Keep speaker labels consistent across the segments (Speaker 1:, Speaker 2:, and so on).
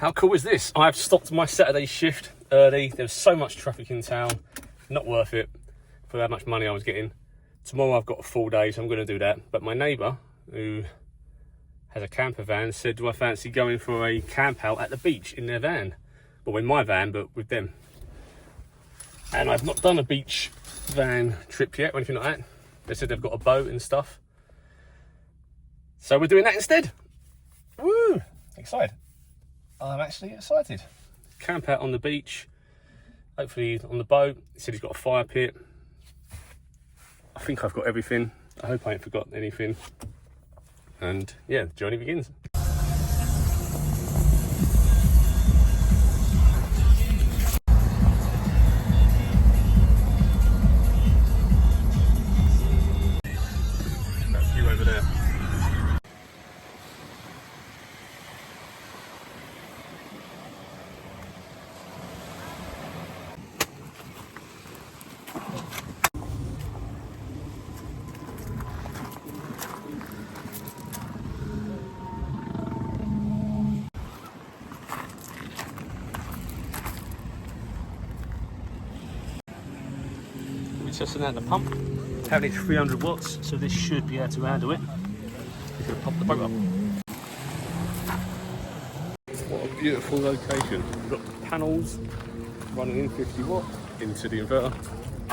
Speaker 1: How cool is this? I've stopped my Saturday shift early. There's so much traffic in town. Not worth it for how much money I was getting. Tomorrow I've got a full day, so I'm going to do that. But my neighbour, who has a camper van, said, do I fancy going for a camp out at the beach in their van? Well, in my van, but with them. And I've not done a beach van trip yet or anything like that. They said they've got a boat and stuff. So we're doing that instead. Woo! Excited. I'm actually excited. Camp out on the beach. Hopefully on the boat. He said he's got a fire pit. I think I've got everything. I hope I ain't forgotten anything. And yeah, the journey begins. That view over there. Testing out the pump. Apparently it's 300 watts, so this should be able to handle it. We're going to pump the boat up. What a beautiful location. We've got panels running in 50 watt into the inverter,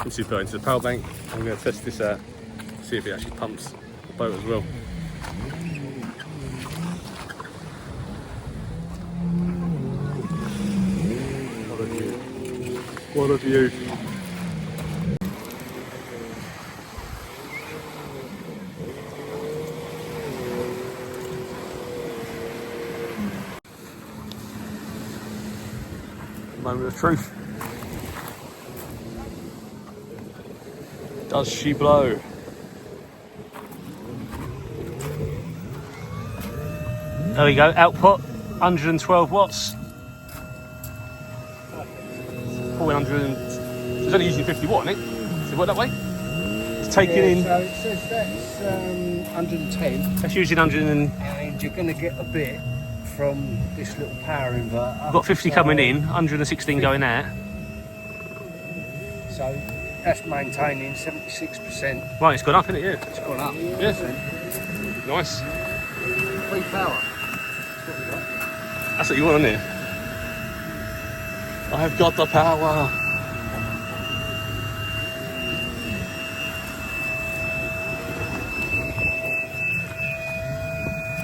Speaker 1: into the power bank. I'm going to test this out, see if it actually pumps the boat as well. What a view. What a view. Moment of truth. Does she blow? There we go, output 112 watts. 400. It's only using 50 watt, isn't it? Does it work that way? It's taking in.
Speaker 2: So it says that's 110.
Speaker 1: That's using 100
Speaker 2: And you're going to get a bit from this little power inverter.
Speaker 1: We've got 50 coming in, 116 going out.
Speaker 2: So that's maintaining 76%.
Speaker 1: Right, it's gone up, isn't it? Yeah.
Speaker 2: It's gone up.
Speaker 1: Yeah. Nice.
Speaker 2: Free power. That's what we got.
Speaker 1: That's what you want on here. I've got the power.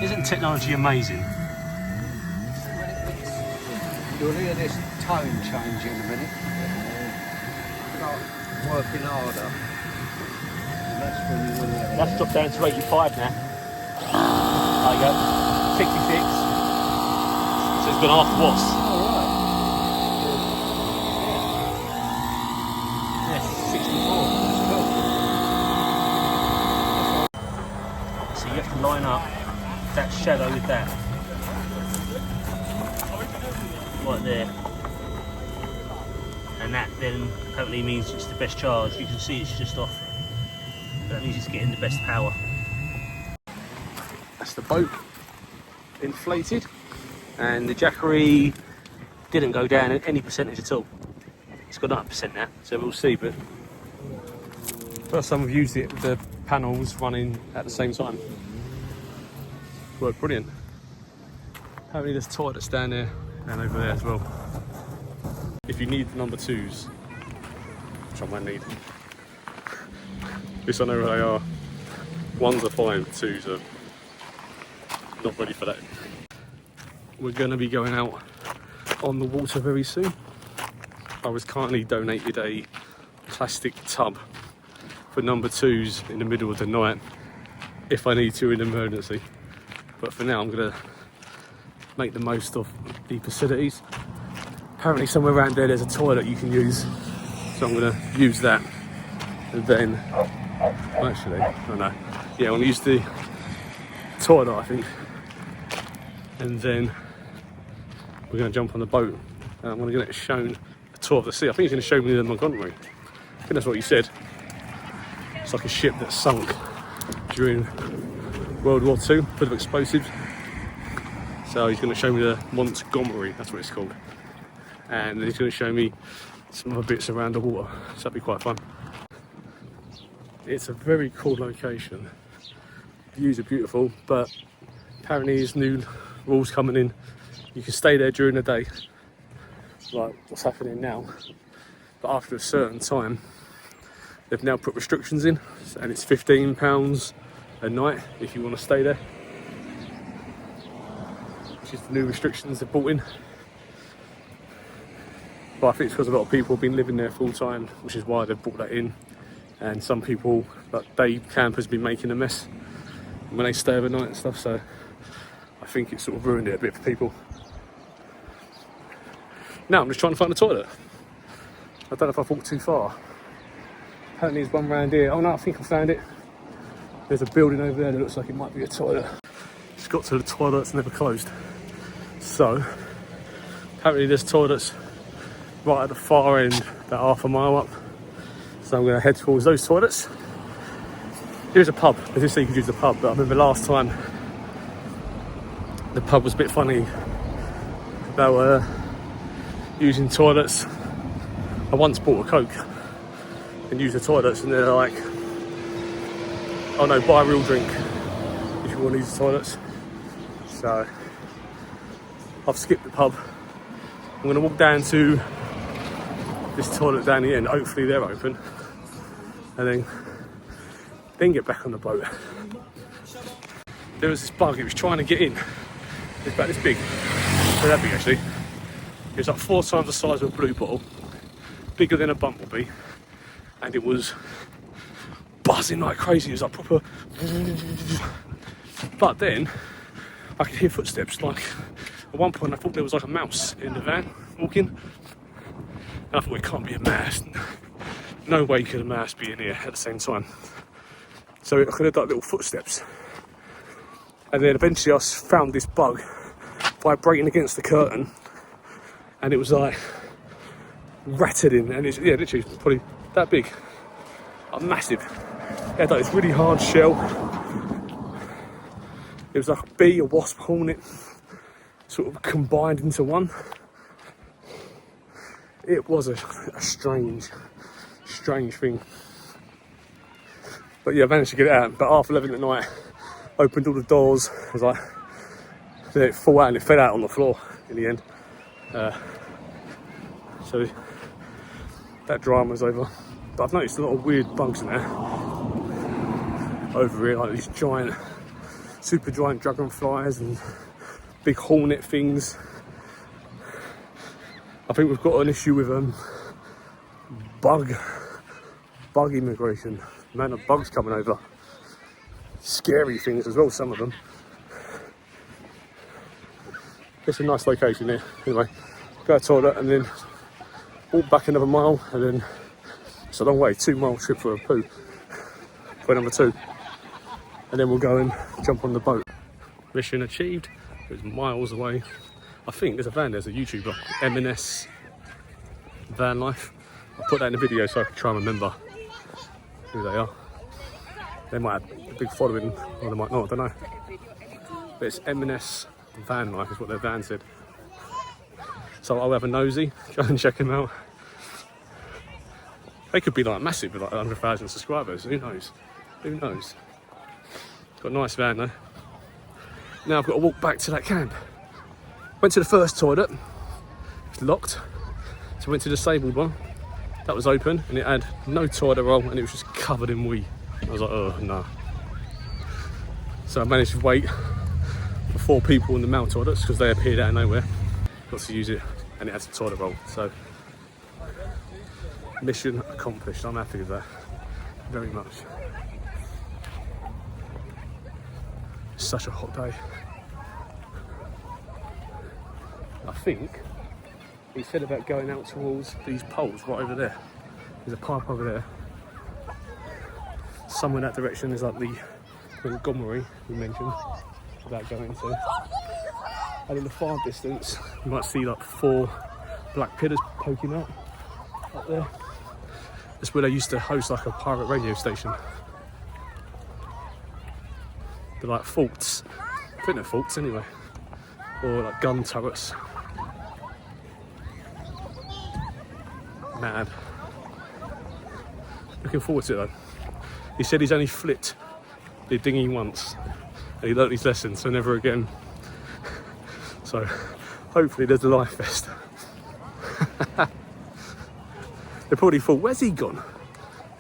Speaker 1: Isn't technology amazing?
Speaker 2: You'll hear this tone change in a minute. Start working harder. And that's when you will hear it.
Speaker 1: That's dropped down to 85 now. There you go. 66. So it's gone half watts.
Speaker 2: Alright.
Speaker 1: Yeah, 64. So you have to line up that shadow with that. Right there. And that then apparently means it's the best charge. You can see it's just off. That means it's getting the best power. That's the boat inflated, and the Jackery didn't go down in any percentage at all. It's got 9% now, so we'll see. But first time we've used it with the panels running at the same time. Worked brilliant. Apparently there's toilets down there and over there as well. If you need the number 2s, which I might need. At least I know where they are. 1s are fine, 2s are not ready for that. We're going to be going out on the water very soon. I was kindly donated a plastic tub for number 2s in the middle of the night if I need to in emergency. But for now I'm going to make the most of the facilities. Apparently somewhere around there's a toilet you can use, so I'm going to use that. And then, actually, I don't know. Yeah, I'm going to use the toilet, I think. And then we're going to jump on the boat. And I'm going to get it shown a tour of the sea. I think he's going to show me the Montgomery. I think that's what he said. It's like a ship that sunk during World War II, full of explosives. So he's going to show me the Montgomery, that's what it's called. And then he's going to show me some other bits around the water, so that'll be quite fun. It's a very cool location. Views are beautiful, but apparently there's new rules coming in. You can stay there during the day, like what's happening now, but after a certain time they've now put restrictions in, and it's £15 a night if you want to stay there, which is the new restrictions they've brought in. But I think it's because a lot of people have been living there full time, which is why they've brought that in. And some people, like day campers, been making a mess when they stay overnight and stuff, so I think it's sort of ruined it a bit for people. Now I'm just trying to find a toilet. I don't know if I've walked too far. Apparently there's one round here. Oh no, I think I found it. There's a building over there that looks like it might be a toilet. Just got to the toilet, it's never closed. So apparently there's toilets right at the far end, about half a mile up. So I'm going to head towards those toilets. Here's a pub. They did say you could use the pub, but I remember last time the pub was a bit funny about using toilets. I once bought a Coke and used the toilets, and they're like, oh no, buy a real drink if you want to use the toilets. So I've skipped the pub. I'm going to walk down to this toilet down the end, hopefully they're open, and then get back on the boat. There was this bug, it was trying to get in. It's about this big, so that big actually. It was like 4 times the size of a blue bottle, bigger than a bumblebee, and it was buzzing like crazy. It was like proper. But then I could hear footsteps. Like at one point I thought there was like a mouse in the van walking. And I thought, it can't be a mouse. No way could a mouse be in here at the same time. So I could have done little footsteps. And then eventually I found this bug vibrating against the curtain. And it was like rattling. And it's, yeah, literally probably that big. Like massive. It had like this really hard shell. It was like a bee, a wasp, hornet, sort of combined into one. It was a strange thing. But yeah, I managed to get it out. But half 11 at night, opened all the doors. It was like, let it fall out, and it fell out on the floor in the end. So that drama's over. But I've noticed a lot of weird bugs in there. Over here, like these giant, super giant dragonflies and big hornet things. I think we've got an issue with bug immigration. The amount of bugs coming over. Scary things as well, some of them. It's a nice location here. Anyway, go to the toilet and then walk back another mile, and then it's a long way, 2-mile trip for a poo. Point number 2. And then we'll go and jump on the boat. Mission achieved. It was miles away. I think there's a van, there's a YouTuber, M&S Van Life. I'll put that in the video so I can try and remember who they are. They might have a big following, or they might not, I don't know. But it's M&S Van Life is what their van said. So I'll have a nosy, go and check them out. They could be like massive with like 100,000 subscribers, who knows? Who knows? Got a nice van though. Now I've got to walk back to that camp. Went to the first toilet, it's locked. So went to the disabled one, that was open, and it had no toilet roll, and it was just covered in wee. I was like, oh no. So I managed to wait for 4 people in the male toilets because they appeared out of nowhere. Got to use it, and it had some toilet roll. So mission accomplished. I'm happy with that, very much. It's such a hot day. I think he said about going out towards these poles right over there. There's a pipe over there. Somewhere in that direction is like the Montgomery we mentioned about going to. And in the far distance, you might see like 4 black pillars poking out up there. That's where they used to host like a pirate radio station. They're like forts. I think they're forts anyway. or like gun turrets. Mad. Looking forward to it though. He said he's only flipped the dinghy once and he learnt his lesson, so never again. So hopefully there's a life vest. They probably thought, where's he gone?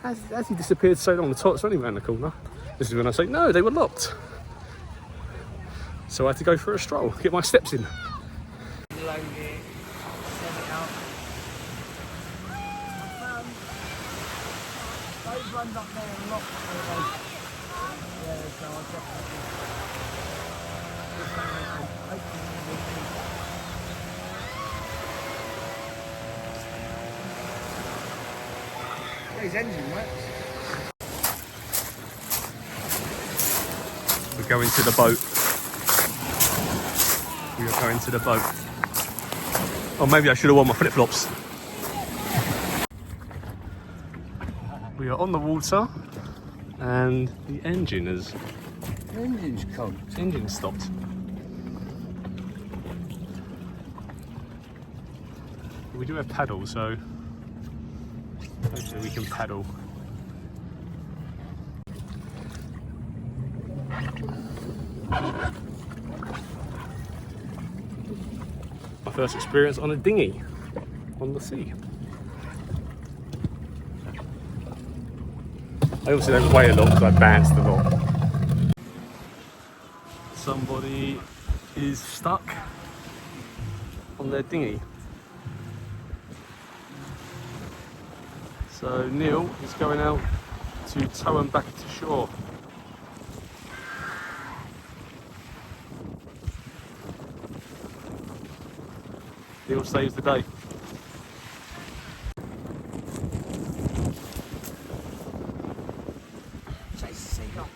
Speaker 1: Has he disappeared so long? The toilets are only around the corner. This is when I say, no, they were locked. So I had to go for a stroll, get my steps in.
Speaker 3: Load it, send it out. Those ones up there are locked. Yeah, so I'll definitely. His engine works.
Speaker 1: We're going to the boat. We are going to the boat. Oh, maybe I should have worn my flip-flops. We are on the water and the engine is...
Speaker 2: The engine's conked.
Speaker 1: The engine stopped. We do have paddles, so hopefully we can paddle. My first experience on a dinghy on the sea. I obviously don't weigh a lot because I bounced a lot. Somebody is stuck on their dinghy. So Neil is going out to tow them back to shore. Neil saves the day.
Speaker 3: Chase the Cigar.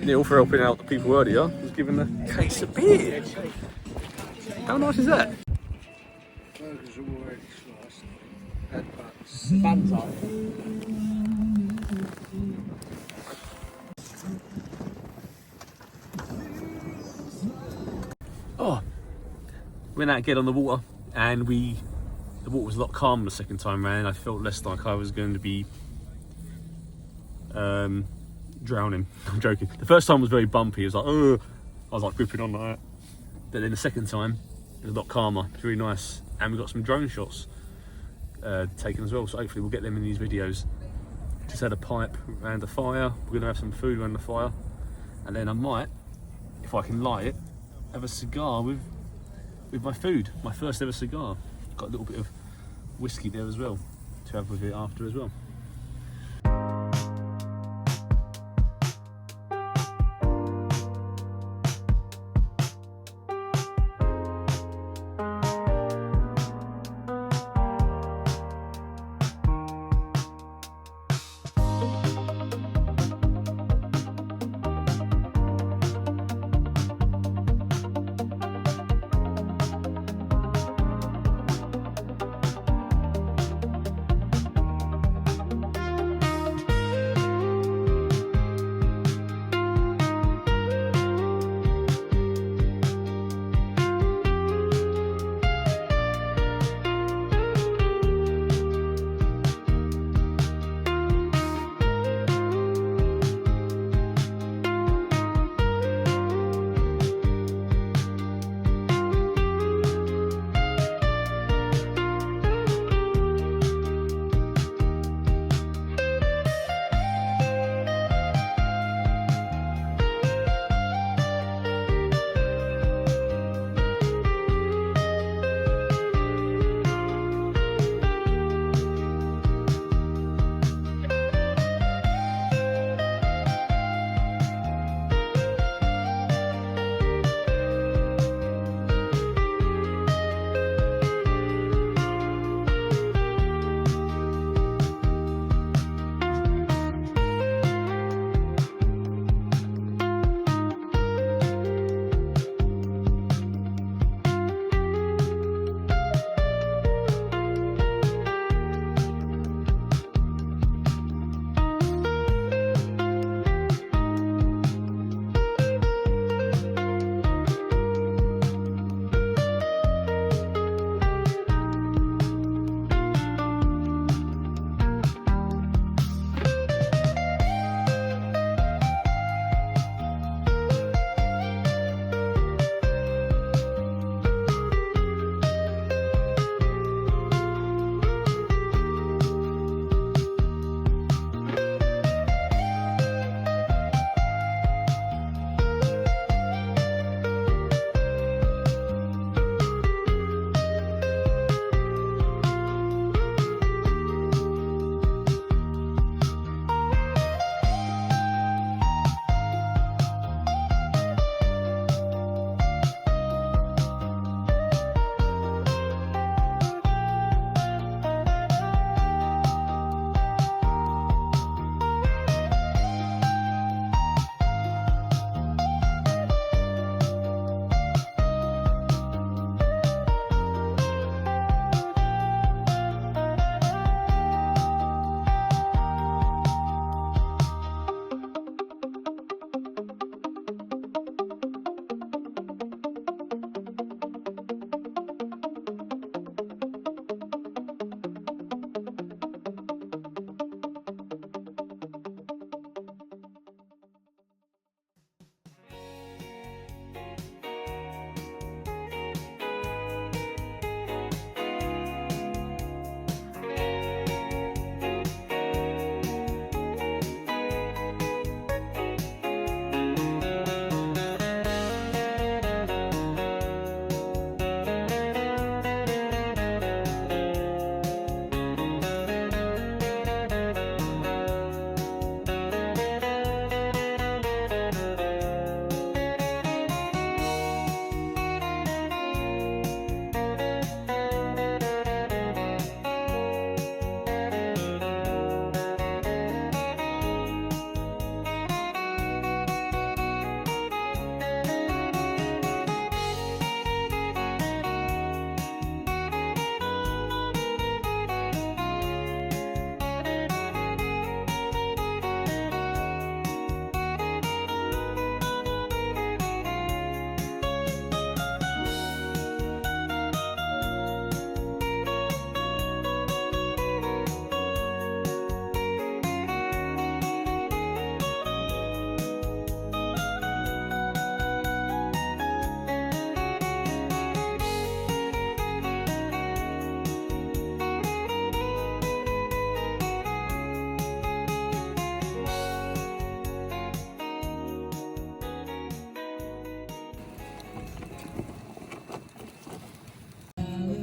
Speaker 1: Neil, for helping out the people earlier, was given a case of beer. How nice is that?
Speaker 2: Burgers are already sliced. Headbutts.
Speaker 3: Buns are.
Speaker 1: Oh, went out again on the water, and the water was a lot calmer the second time round. I felt less like I was going to be drowning. I'm joking. The first time was very bumpy. It was like, oh, I was like gripping on like that. But then the second time, it was a lot calmer. It was really nice, and we got some drone shots taken as well. So hopefully we'll get them in these videos. Just had a pipe around the fire. We're gonna have some food around the fire, and then I might, if I can light it, have a cigar with my food. My first ever cigar. Got a little bit of whiskey there as well to have with it after as well.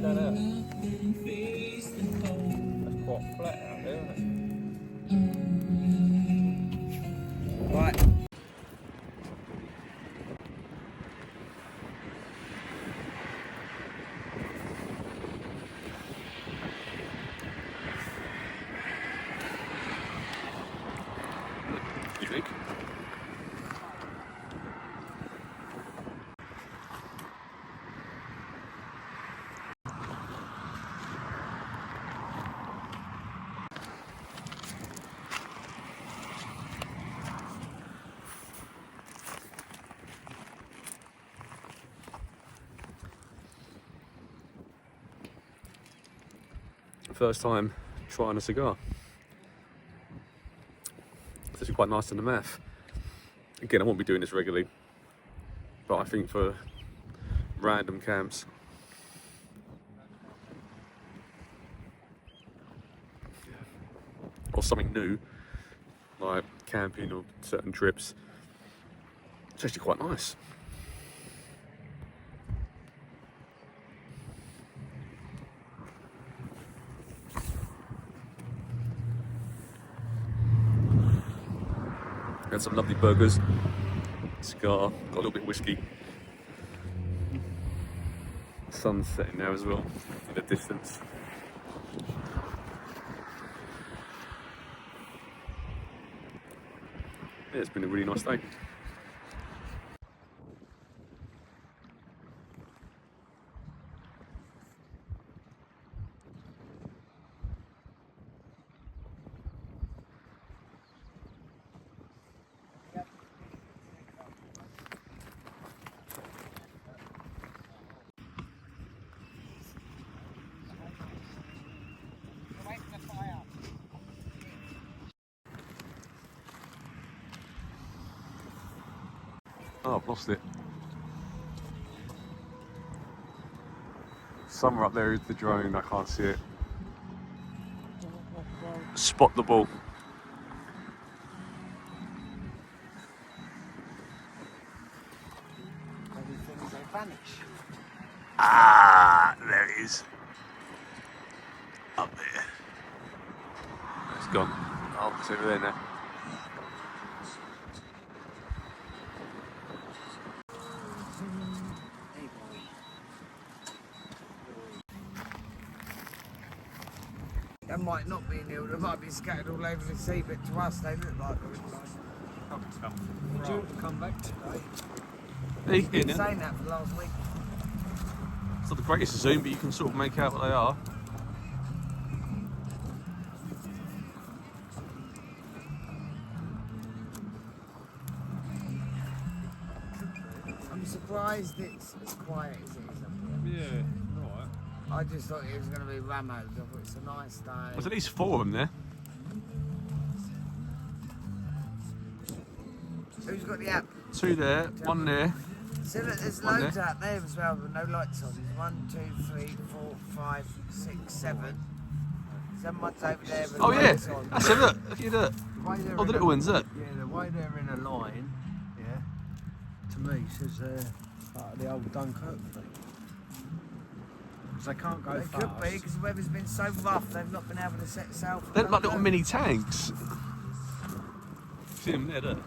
Speaker 1: Looking down there. That's quite flat out there, isn't it?
Speaker 2: Right.
Speaker 1: You think? First time trying a cigar. This is quite nice in the mouth. Again, I won't be doing this regularly, but I think for random camps, or something new, like camping or certain trips, it's actually quite nice. Had some lovely burgers, cigar, got a little bit of whiskey. Sun's setting now as well, in the distance. Yeah, it's been a really nice day. Oh, I've lost it. Somewhere up there is the drone, I can't see it. Spot the ball.
Speaker 2: Things they vanish.
Speaker 1: Ah, there it is. Up there. It's gone. Oh, it's over there now.
Speaker 2: They might not be nil, they might be scattered all over the sea, but to us they look like they're
Speaker 3: Would you come back today?
Speaker 1: They've
Speaker 2: I've been saying that for the last week.
Speaker 1: It's not the greatest of zoom, but you can sort of make out what they are.
Speaker 2: I'm surprised it's as quiet as it is up here.
Speaker 3: Yeah, right.
Speaker 2: I just thought it was going to be rammed. I thought it's a nice day.
Speaker 1: There's at least 4 of them there.
Speaker 2: Who's got the app?
Speaker 1: 2 there, 1 there.
Speaker 2: So look, there's
Speaker 1: One
Speaker 2: loads
Speaker 1: there.
Speaker 2: out there as well with no lights on. There's 1, 2, 3, 4, 5, 6, 7. Someone's over there with
Speaker 1: Oh yeah,
Speaker 2: lights on.
Speaker 1: that's it, look at that.
Speaker 3: The way they're
Speaker 1: Oh, the
Speaker 3: in
Speaker 1: little ones, look.
Speaker 3: Yeah, the way they're in a line, yeah, to me says they're part of the old Dunkirk thing. Because they can't go
Speaker 2: They
Speaker 3: fast.
Speaker 2: could be because the weather's been so rough they've not been able to set sail. for
Speaker 1: They're like little
Speaker 2: Dunkirk.
Speaker 1: mini tanks. See them there, look.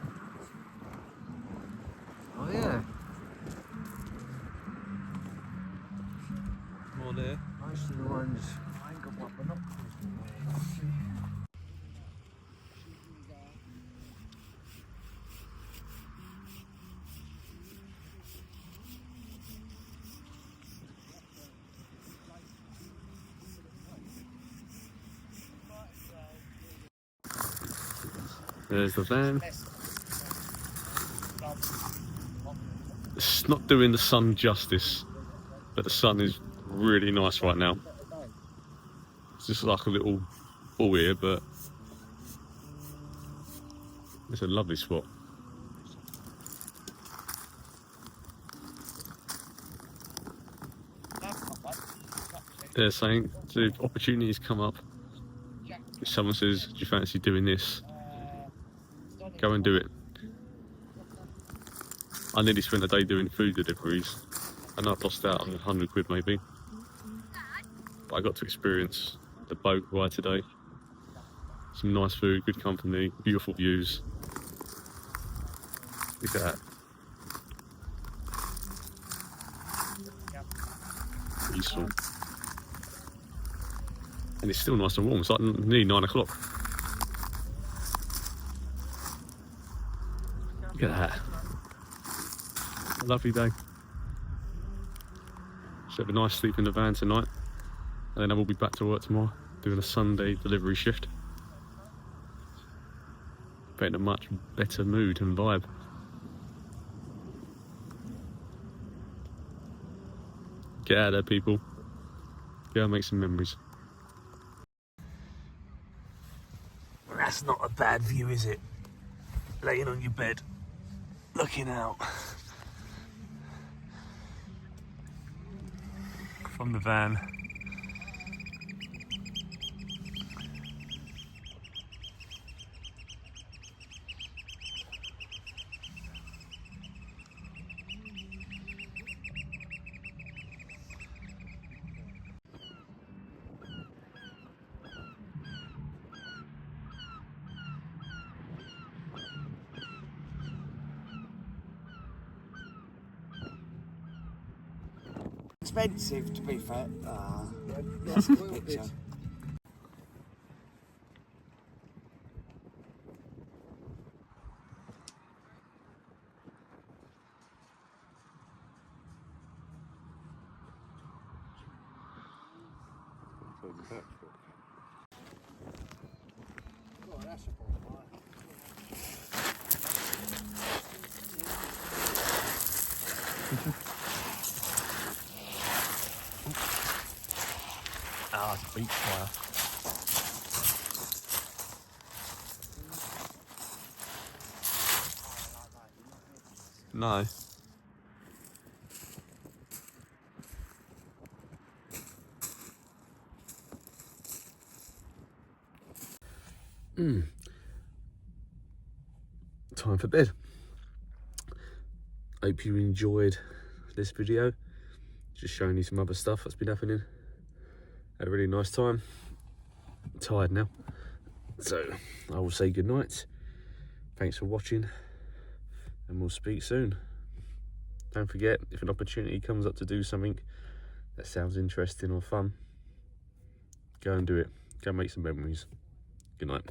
Speaker 3: Oh yeah.
Speaker 1: More there.
Speaker 3: Most of the ones, I ain't got what binoculars.
Speaker 1: There's the van. It's not doing the sun justice, but the sun is really nice right now. It's just like a little ball here, but it's a lovely spot. They're saying the opportunities come up. If someone says, do you fancy doing this? Go and do it. I nearly spent a day doing food deliveries and I've lost out on 100 quid maybe. But I got to experience the boat ride today. Some nice food, good company, beautiful views. Look at that. Peaceful. And it's still nice and warm. It's like nearly 9 o'clock. Look at that. A lovely day. Should have a nice sleep in the van tonight. And then I will be back to work tomorrow, doing a Sunday delivery shift. But in a much better mood and vibe. Get out there, people. Go and make some memories. That's not a bad view, is it? Laying on your bed, looking out from the van.
Speaker 2: Expensive, to be fair. That's a good picture. Oh, that's a ball, right?
Speaker 1: Ah, it's a beach fire. No. Time for bed. Hope you enjoyed this video. Just showing you some other stuff that's been happening. Had a really nice time. I'm tired now. So I will say good night. Thanks for watching. And we'll speak soon. Don't forget, if an opportunity comes up to do something that sounds interesting or fun, go and do it. Go and make some memories. Good night.